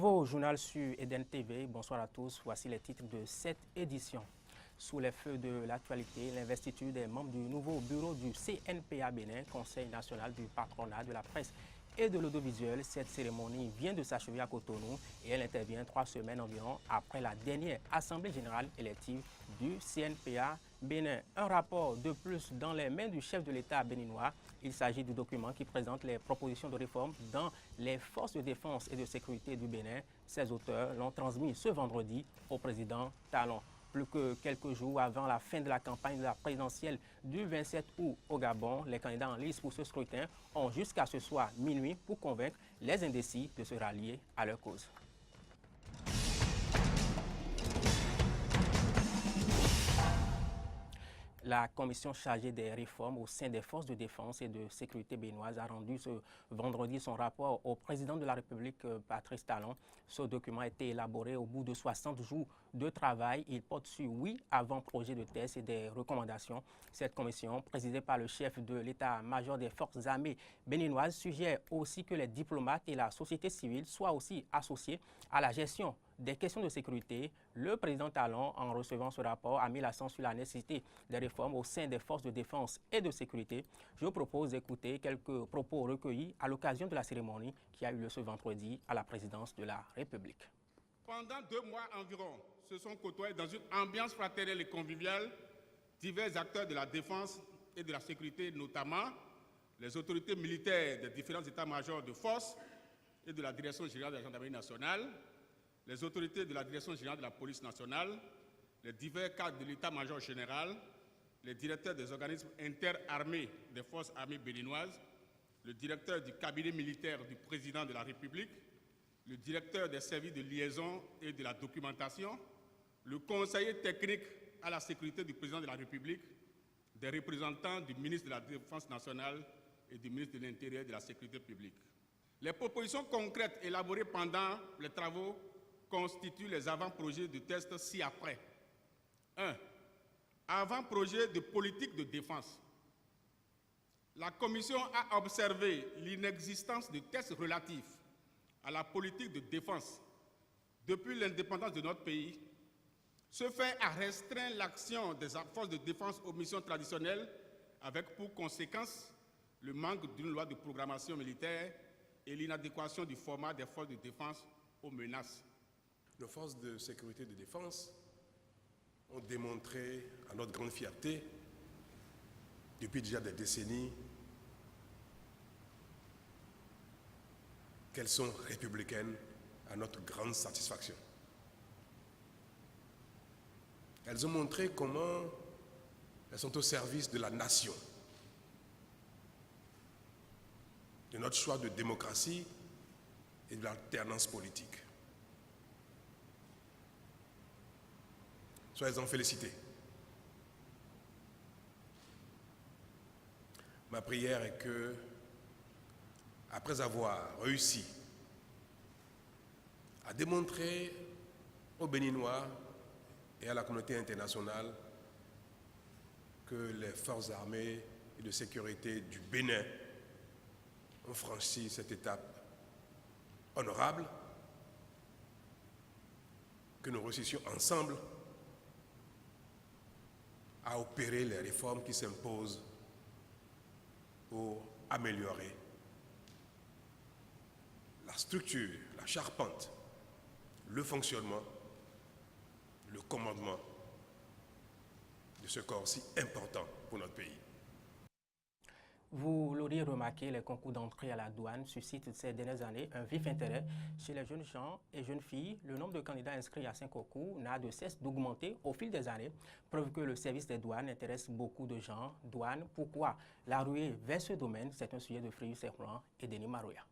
Nouveau journal sur Eden TV. Bonsoir à tous. Voici les titres de cette édition. Sous les feux de l'actualité, l'investiture des membres du nouveau bureau du CNPA Bénin, Conseil national du patronat de la presse et de l'audiovisuel. Cette cérémonie vient de s'achever à Cotonou et elle intervient 3 semaines environ après la dernière assemblée générale élective du CNPA Bénin. Un rapport de plus dans les mains du chef de l'État béninois. Il s'agit du document qui présente les propositions de réforme dans les forces de défense et de sécurité du Bénin. Ses auteurs l'ont transmis ce vendredi au président Talon. Plus que quelques jours avant la fin de la campagne de la présidentielle du 27 août au Gabon, les candidats en lice pour ce scrutin ont jusqu'à ce soir minuit pour convaincre les indécis de se rallier à leur cause. La commission chargée des réformes au sein des forces de défense et de sécurité béninoises a rendu ce vendredi son rapport au président de la République, Patrice Talon. Ce document a été élaboré au bout de 60 jours de travail. Il porte sur 8 avant-projets de tests et des recommandations. Cette commission, présidée par le chef de l'état-major des forces armées béninoises, suggère aussi que les diplomates et la société civile soient aussi associés à la gestion des questions de sécurité. Le président Talon, en recevant ce rapport, a mis l'accent sur la nécessité des réformes au sein des forces de défense et de sécurité. Je vous propose d'écouter quelques propos recueillis à l'occasion de la cérémonie qui a eu lieu ce vendredi à la présidence de la République. Pendant 2 mois environ, se sont côtoyés dans une ambiance fraternelle et conviviale divers acteurs de la défense et de la sécurité, notamment les autorités militaires des différents états-majors de force et de la Direction générale de la gendarmerie nationale, les autorités de la Direction générale de la police nationale, les divers cadres de l'état-major général, les directeurs des organismes interarmés des forces armées béninoises, le directeur du cabinet militaire du président de la République, le directeur des services de liaison et de la documentation, le conseiller technique à la sécurité du président de la République, des représentants du ministre de la Défense nationale et du ministre de l'Intérieur et de la Sécurité publique. Les propositions concrètes élaborées pendant les travaux constituent les avant-projets de tests ci-après. 1. Avant-projet de politique de défense. La Commission a observé l'inexistence de tests relatifs à la politique de défense depuis l'indépendance de notre pays. Ce fait a restreint l'action des forces de défense aux missions traditionnelles avec pour conséquence le manque d'une loi de programmation militaire et l'inadéquation du format des forces de défense aux menaces. Nos forces de sécurité et de défense ont démontré, à notre grande fierté, depuis déjà des décennies, qu'elles sont républicaines à notre grande satisfaction. Elles ont montré comment elles sont au service de la nation, de notre choix de démocratie et de l'alternance politique. Soyez-en félicités. Ma prière est que, après avoir réussi à démontrer aux Béninois et à la communauté internationale que les forces armées et de sécurité du Bénin ont franchi cette étape honorable, que nous réussissions ensemble à opérer les réformes qui s'imposent pour améliorer la structure, la charpente, le fonctionnement, le commandement de ce corps si important pour notre pays. Vous l'auriez remarqué, les concours d'entrée à la douane suscitent ces dernières années un vif intérêt chez les jeunes gens et jeunes filles. Le nombre de candidats inscrits à ces concours n'a de cesse d'augmenter au fil des années, preuve que le service des douanes intéresse beaucoup de gens. Douane, pourquoi la ruée vers ce domaine? C'est un sujet de Fréjus Serplan et Denis Marouya.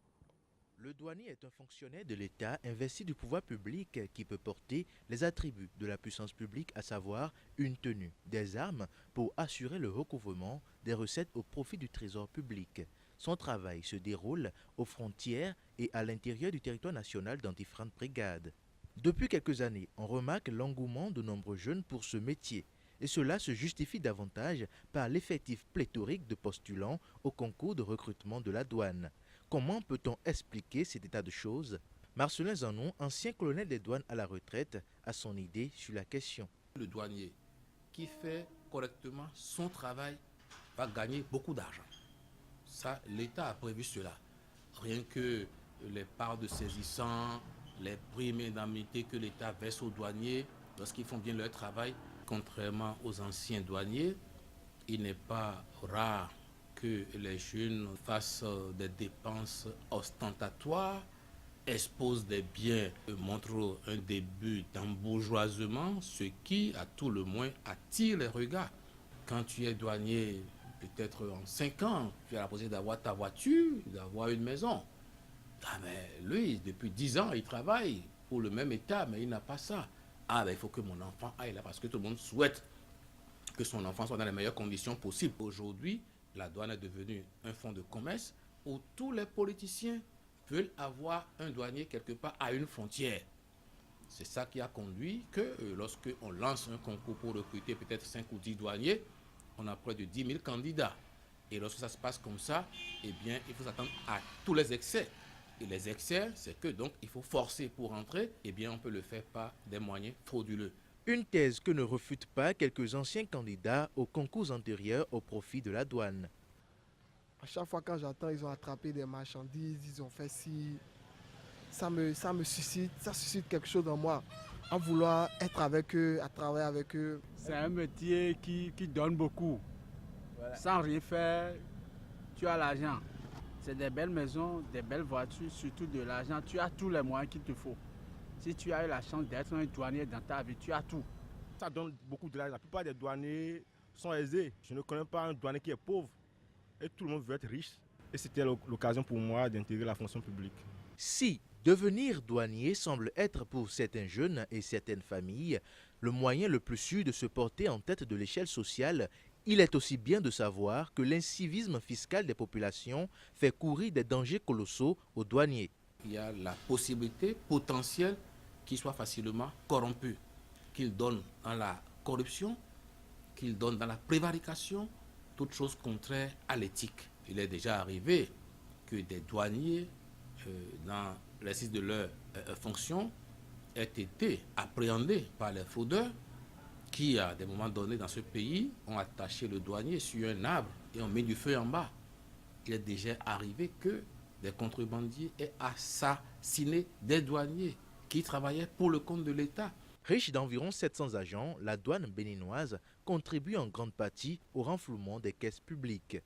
Le douanier est un fonctionnaire de l'État investi du pouvoir public qui peut porter les attributs de la puissance publique, à savoir une tenue, des armes pour assurer le recouvrement des recettes au profit du trésor public. Son travail se déroule aux frontières et à l'intérieur du territoire national dans différentes brigades. Depuis quelques années, on remarque l'engouement de nombreux jeunes pour ce métier. Et cela se justifie davantage par l'effectif pléthorique de postulants au concours de recrutement de la douane. Comment peut-on expliquer cet état de choses? Marcelin Zanon, ancien colonel des douanes à la retraite, a son idée sur la question. Le douanier qui fait correctement son travail va gagner beaucoup d'argent. Ça, l'État a prévu cela. Rien que les parts de saisissants, les primes et indemnités que l'État verse aux douaniers lorsqu'ils font bien leur travail. Contrairement aux anciens douaniers, il n'est pas rare que les jeunes fassent des dépenses ostentatoires, exposent des biens, montrent un début d'embourgeoisement, ce qui, à tout le moins, attire les regards. Quand tu es douanier, peut-être en 5 ans, tu as la possibilité d'avoir ta voiture, d'avoir une maison. Ah mais lui, depuis 10 ans, il travaille pour le même État, mais il n'a pas ça. Ah ben il faut que mon enfant aille là, parce que tout le monde souhaite que son enfant soit dans les meilleures conditions possibles. Aujourd'hui, la douane est devenue un fonds de commerce où tous les politiciens veulent avoir un douanier quelque part à une frontière. C'est ça qui a conduit que lorsque on lance un concours pour recruter peut-être 5 ou 10 douaniers, on a près de 10 000 candidats. Et lorsque ça se passe comme ça, eh bien, il faut s'attendre à tous les excès. Et les excès, c'est que donc il faut forcer pour entrer, eh bien, on peut le faire par des moyens frauduleux. Une thèse que ne refutent pas quelques anciens candidats aux concours antérieurs au profit de la douane. À chaque fois quand j'entends, ils ont attrapé des marchandises, ils ont fait ci, ça suscite quelque chose en moi, à vouloir être avec eux, à travailler avec eux. C'est un métier qui donne beaucoup. Voilà. Sans rien faire, tu as l'argent. C'est des belles maisons, des belles voitures, surtout de l'argent. Tu as tous les moyens qu'il te faut. Si tu as eu la chance d'être un douanier dans ta vie, tu as tout. Ça donne beaucoup de l'argent. La plupart des douaniers sont aisés. Je ne connais pas un douanier qui est pauvre. Et tout le monde veut être riche. Et c'était l'occasion pour moi d'intégrer la fonction publique. Si devenir douanier semble être pour certains jeunes et certaines familles le moyen le plus sûr de se porter en tête de l'échelle sociale, il est aussi bien de savoir que l'incivisme fiscal des populations fait courir des dangers colossaux aux douaniers. Il y a la possibilité potentielle qu'il soit facilement corrompu, qu'il donne dans la corruption, qu'il donne dans la prévarication, toute chose contraire à l'éthique. Il est déjà arrivé que des douaniers, dans l'exercice de leur fonction, aient été appréhendés par les fraudeurs qui, à des moments donnés dans ce pays, ont attaché le douanier sur un arbre et ont mis du feu en bas. Il est déjà arrivé que des contrebandiers aient assassiné des douaniers qui travaillaient pour le compte de l'État. Riche d'environ 700 agents, la douane béninoise contribue en grande partie au renflouement des caisses publiques.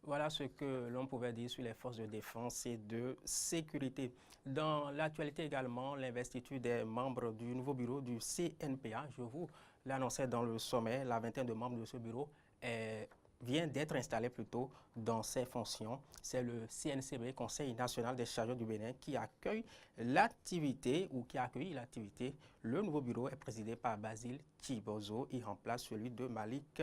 Voilà ce que l'on pouvait dire sur les forces de défense et de sécurité. Dans l'actualité également, l'investiture des membres du nouveau bureau du CNPA, je vous l'annonçais dans le sommet, la vingtaine de membres de ce bureau vient d'être installée plutôt dans ses fonctions. C'est le CNCB, Conseil national des chargeurs du Bénin, qui accueille l'activité ou qui a accueilli l'activité. Le nouveau bureau est présidé par Basile Chibozo. Il remplace celui de Malik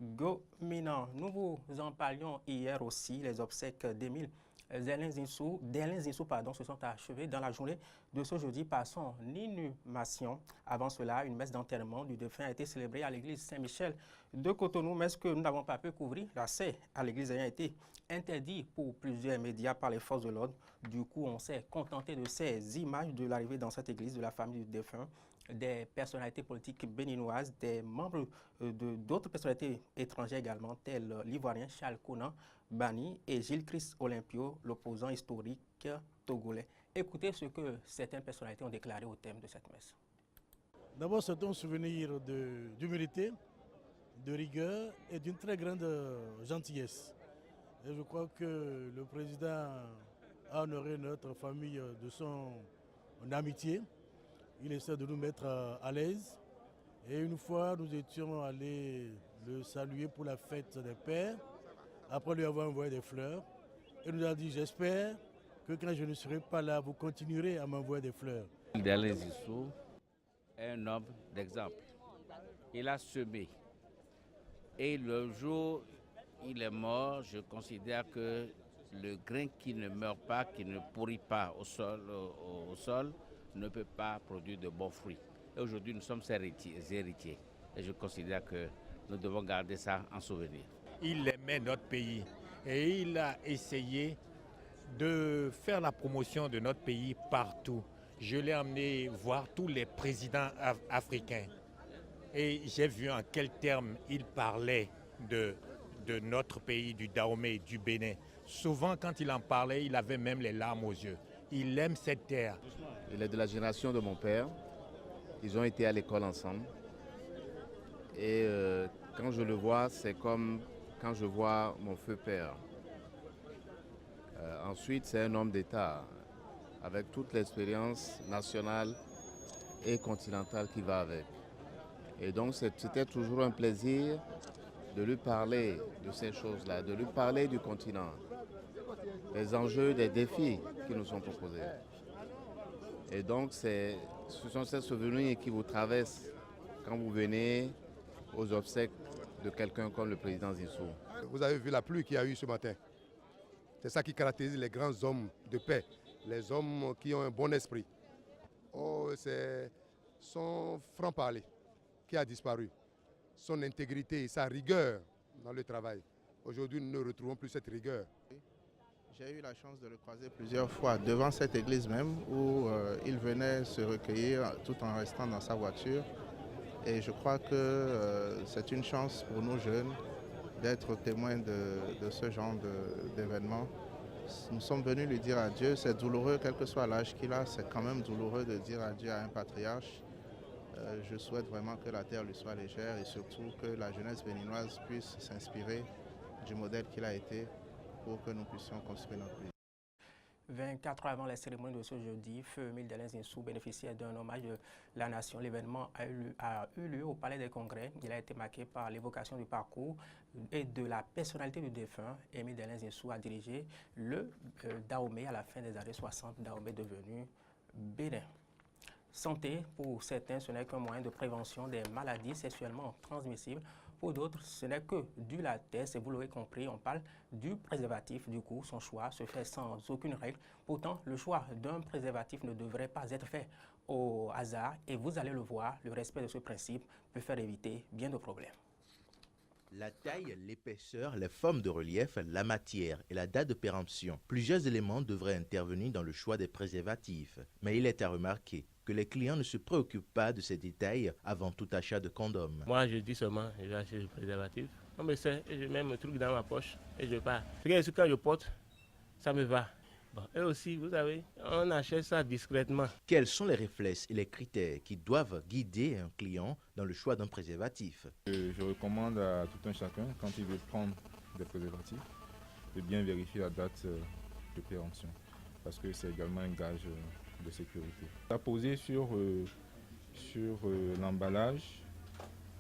Gominan. Nous vous en parlions hier aussi. Les obsèques d'Émile d'Alain Zinsou se sont achevées dans la journée de ce jeudi par son inhumation. Avant cela, une messe d'enterrement du défunt a été célébrée à l'église Saint-Michel de Cotonou, mais ce que nous n'avons pas pu couvrir, l'accès à l'église ayant été interdit pour plusieurs médias par les forces de l'ordre. Du coup, on s'est contenté de ces images de l'arrivée dans cette église de la famille du défunt, des personnalités politiques béninoises, des membres d'autres personnalités étrangères également, tels l'Ivoirien Charles Konan Bani et Gilles Christ Olympio, l'opposant historique togolais. Écoutez ce que certaines personnalités ont déclaré au thème de cette messe. D'abord, c'est un souvenir d'humilité, de rigueur et d'une très grande gentillesse. Et je crois que le président a honoré notre famille de son amitié. Il essaie de nous mettre à l'aise. Et une fois, nous étions allés le saluer pour la fête des pères, après lui avoir envoyé des fleurs. Il nous a dit, j'espère que quand je ne serai pas là, vous continuerez à m'envoyer des fleurs. Alain Zinsou est un homme d'exemple. Il a semé. Et le jour où il est mort, je considère que le grain qui ne meurt pas, qui ne pourrit pas au sol, ne peut pas produire de bons fruits. Et aujourd'hui, nous sommes ses héritiers. Et je considère que nous devons garder ça en souvenir. Il aimait notre pays et il a essayé de faire la promotion de notre pays partout. Je l'ai amené voir tous les présidents africains et j'ai vu en quels termes il parlait de notre pays, du Dahomey, du Bénin. Souvent, quand il en parlait, il avait même les larmes aux yeux. Il aime cette terre. Il est de la génération de mon père. Ils ont été à l'école ensemble. Et quand je le vois, c'est comme quand je vois mon feu père. Ensuite, c'est un homme d'État avec toute l'expérience nationale et continentale qui va avec. Et donc, c'était toujours un plaisir de lui parler de ces choses-là, de lui parler du continent, des enjeux, des défis qui nous sont proposés. Et donc, ce sont ces souvenirs qui vous traversent quand vous venez aux obsèques de quelqu'un comme le président Zinsou. Vous avez vu la pluie qu'il y a eu ce matin. C'est ça qui caractérise les grands hommes de paix, les hommes qui ont un bon esprit. Oh, c'est son franc-parler qui a disparu, son intégrité et sa rigueur dans le travail. Aujourd'hui, nous ne retrouvons plus cette rigueur. J'ai eu la chance de le croiser plusieurs fois devant cette église même où il venait se recueillir tout en restant dans sa voiture. Et je crois que c'est une chance pour nous jeunes d'être témoins de ce genre d'événement. Nous sommes venus lui dire adieu. C'est douloureux, quel que soit l'âge qu'il a, c'est quand même douloureux de dire adieu à un patriarche. Je souhaite vraiment que la terre lui soit légère et surtout que la jeunesse béninoise puisse s'inspirer du modèle qu'il a été pour que nous puissions construire notre pays. 24 heures avant la cérémonie de ce jeudi, Feu Émile Delin Zinsou bénéficiait d'un hommage de la nation. L'événement a eu lieu au Palais des Congrès. Il a été marqué par l'évocation du parcours et de la personnalité du défunt. Émile Delin Zinsou a dirigé le Dahomey à la fin des années 60, Dahomey devenu Bénin. Santé, pour certains, ce n'est qu'un moyen de prévention des maladies sexuellement transmissibles. Pour d'autres, ce n'est que du latex, et vous l'aurez compris, on parle du préservatif. Du coup, son choix se fait sans aucune règle. Pourtant, le choix d'un préservatif ne devrait pas être fait au hasard. Et vous allez le voir, le respect de ce principe peut faire éviter bien de problèmes. La taille, l'épaisseur, les formes de relief, la matière et la date de péremption. Plusieurs éléments devraient intervenir dans le choix des préservatifs. Mais il est à remarquer que les clients ne se préoccupent pas de ces détails avant tout achat de condoms. Moi, je dis seulement, je vais acheter le préservatif. On me sert et je mets mon truc dans ma poche et je pars. Parce que quand je porte, ça me va. Bon, et aussi, vous savez, on achète ça discrètement. Quels sont les réflexes et les critères qui doivent guider un client dans le choix d'un préservatif? Je recommande à tout un chacun, quand il veut prendre des préservatifs, de bien vérifier la date de péremption. Parce que c'est également un gage de sécurité. À poser sur l'emballage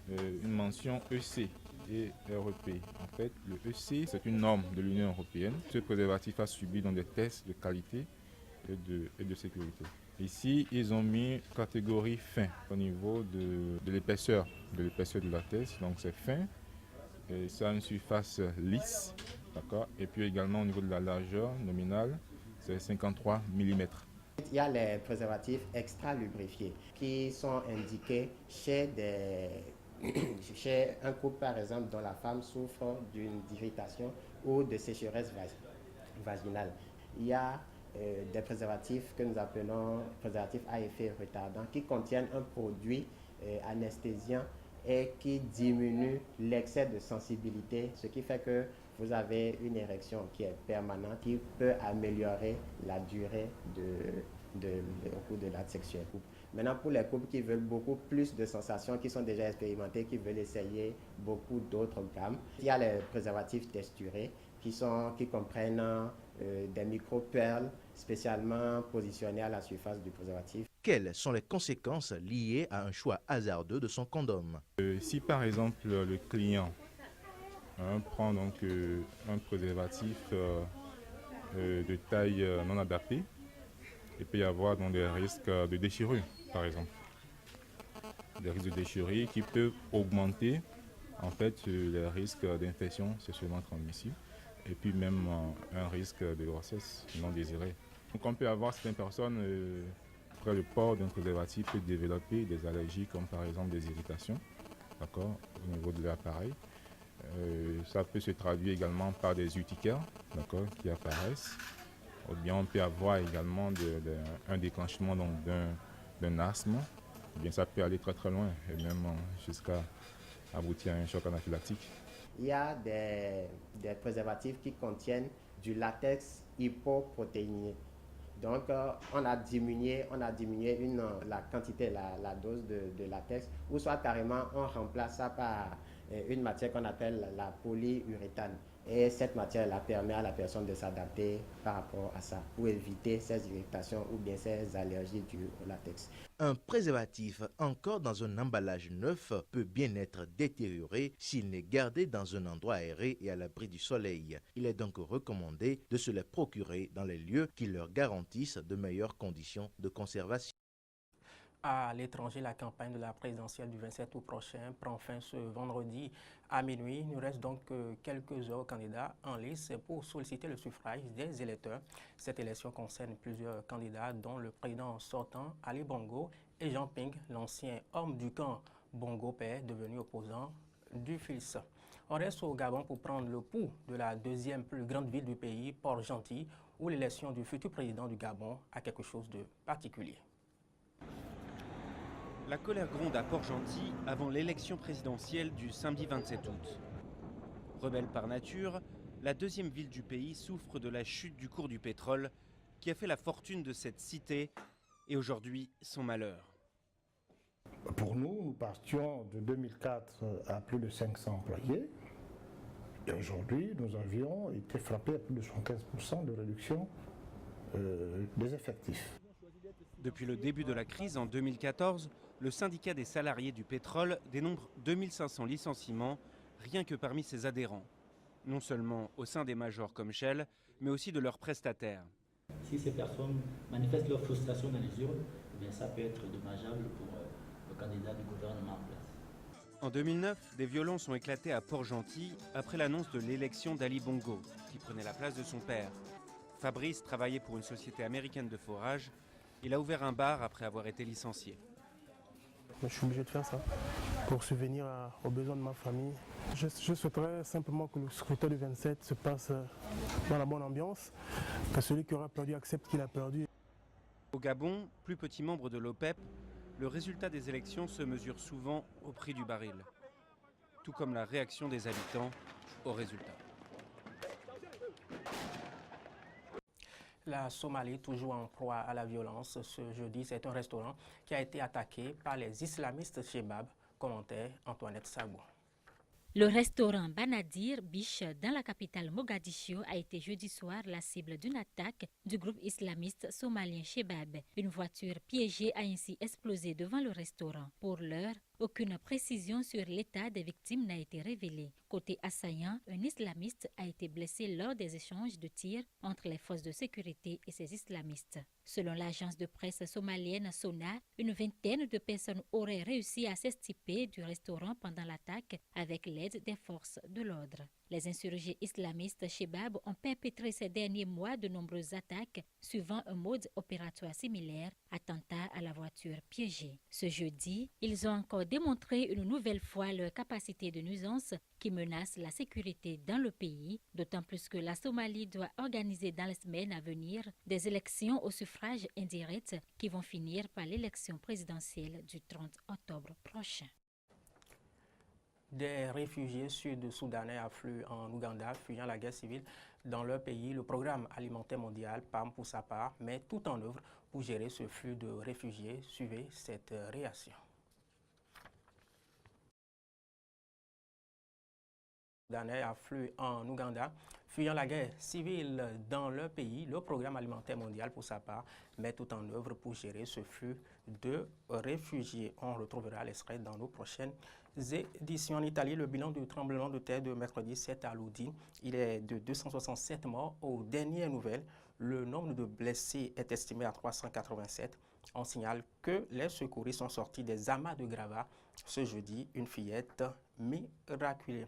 une mention EC et REP. En fait, le EC, c'est une norme de l'Union européenne. Ce préservatif a subi donc des tests de qualité et de sécurité. Ici, ils ont mis catégorie fin au niveau de l'épaisseur de la tête. Donc c'est fin et ça a une surface lisse, d'accord. Et puis également au niveau de la largeur nominale, c'est 53 mm. Il y a les préservatifs extra lubrifiés qui sont indiqués chez un couple par exemple dont la femme souffre d'une irritation ou de sécheresse vaginale. Il y a des préservatifs que nous appelons préservatifs à effet retardant qui contiennent un produit anesthésiant et qui diminue l'excès de sensibilité, ce qui fait que vous avez une érection qui est permanente, qui peut améliorer la durée au cours de l'acte sexuel. Maintenant, pour les couples qui veulent beaucoup plus de sensations, qui sont déjà expérimentés, qui veulent essayer beaucoup d'autres gammes, il y a les préservatifs texturés qui comprennent des micro-perles spécialement positionnées à la surface du préservatif. Quelles sont les conséquences liées à un choix hasardeux de son condom? Si par exemple le client prend donc un préservatif de taille non adaptée, il peut y avoir donc des risques de déchirure, par exemple. Des risques de déchirure qui peuvent augmenter en fait les risques d'infection sexuellement transmissible et puis même un risque de grossesse non désirée. Donc on peut avoir certaines personnes, après le port d'un préservatif, peut développer des allergies comme par exemple des irritations, d'accord, au niveau de l'appareil. Ça peut se traduire également par des urticaires, d'accord, qui apparaissent. ou bien on peut avoir également un déclenchement d'un asthme, ou bien ça peut aller très très loin et même jusqu'à aboutir à un choc anaphylactique. Il y a des préservatifs qui contiennent du latex hypoprotéiné. Donc, on a diminué la quantité, la dose de latex, ou soit carrément on remplace ça par une matière qu'on appelle la polyuréthane. Et cette matière permet à la personne de s'adapter par rapport à ça, pour éviter ces irritations ou bien ces allergies dues au latex. Un préservatif encore dans un emballage neuf peut bien être détérioré s'il n'est gardé dans un endroit aéré et à l'abri du soleil. Il est donc recommandé de se les procurer dans les lieux qui leur garantissent de meilleures conditions de conservation. À l'étranger, la campagne de la présidentielle du 27 août prochain prend fin ce vendredi à minuit. Il nous reste donc quelques heures aux candidats en lice pour solliciter le suffrage des électeurs. Cette élection concerne plusieurs candidats, dont le président sortant Ali Bongo et Jean Ping, l'ancien homme du camp Bongo Père, devenu opposant du fils. On reste au Gabon pour prendre le pouls de la deuxième plus grande ville du pays, Port-Gentil, où l'élection du futur président du Gabon a quelque chose de particulier. La colère gronde à Port-Gentil avant l'élection présidentielle du samedi 27 août. Rebelle par nature, la deuxième ville du pays souffre de la chute du cours du pétrole qui a fait la fortune de cette cité et aujourd'hui son malheur. Pour nous, nous partions de 2004 à plus de 500 employés et aujourd'hui nous avions été frappés à plus de 75% de réduction des effectifs. Depuis le début de la crise en 2014, le syndicat des salariés du pétrole dénombre 2500 licenciements rien que parmi ses adhérents. Non seulement au sein des majors comme Shell, mais aussi de leurs prestataires. Si ces personnes manifestent leur frustration dans les urnes, eh bien ça peut être dommageable pour le candidat du gouvernement en place. En 2009, des violences ont éclaté à Port-Gentil après l'annonce de l'élection d'Ali Bongo, qui prenait la place de son père. Fabrice travaillait pour une société américaine de forage. Il a ouvert un bar après avoir été licencié. Je suis obligé de faire ça pour subvenir aux besoins de ma famille. Je souhaiterais simplement que le scrutin du 27 se passe dans la bonne ambiance, que celui qui aura perdu accepte qu'il a perdu. Au Gabon, plus petit membre de l'OPEP, le résultat des élections se mesure souvent au prix du baril, tout comme la réaction des habitants au résultat. La Somalie, toujours en proie à la violence, ce jeudi, c'est un restaurant qui a été attaqué par les islamistes Chebab. Commentaire Antoinette Sabou. Le restaurant Banadir Biche dans la capitale Mogadiscio a été jeudi soir la cible d'une attaque du groupe islamiste somalien Chebab. Une voiture piégée a ainsi explosé devant le restaurant. Pour l'heure, aucune précision sur l'état des victimes n'a été révélée. Côté assaillant, un islamiste a été blessé lors des échanges de tirs entre les forces de sécurité et ces islamistes. Selon l'agence de presse somalienne Sona, une vingtaine de personnes auraient réussi à s'extirper du restaurant pendant l'attaque avec l'aide des forces de l'ordre. Les insurgés islamistes Chebab ont perpétré ces derniers mois de nombreuses attaques suivant un mode opératoire similaire, attentat à la voiture piégée. Ce jeudi, ils ont encore démontré une nouvelle fois leur capacité de nuisance qui menace la sécurité dans le pays, d'autant plus que la Somalie doit organiser dans les semaines à venir des élections au suffrage indirect qui vont finir par l'élection présidentielle du 30 octobre prochain. Des réfugiés sud-soudanais affluent en Ouganda, fuyant la guerre civile dans leur pays. Le programme alimentaire mondial, PAM pour sa part, met tout en œuvre pour gérer ce flux de réfugiés. Suivez cette réaction. Soudanais affluent en Ouganda, fuyant la guerre civile dans leur pays. Le programme alimentaire mondial, pour sa part, met tout en œuvre pour gérer ce flux de réfugiés. On retrouvera l'extrait dans nos prochaines éditions. En Italie, le bilan du tremblement de terre de mercredi 7 à Lodi, il est de 267 morts. Aux dernières nouvelles, le nombre de blessés est estimé à 387. On signale que les secouristes sont sortis des amas de gravats ce jeudi, une fillette miraculée.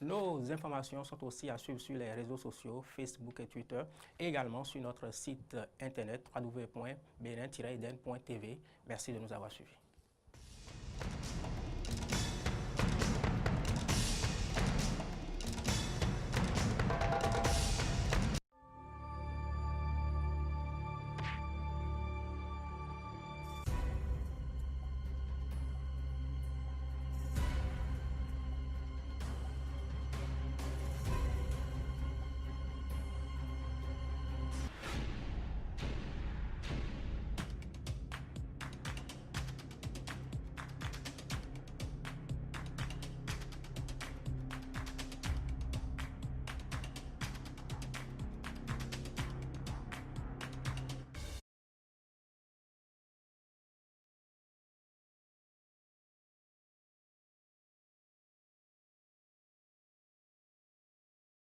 Nos informations sont aussi à suivre sur les réseaux sociaux, Facebook et Twitter, et également sur notre site internet www.benin-eden.tv. Merci de nous avoir suivis.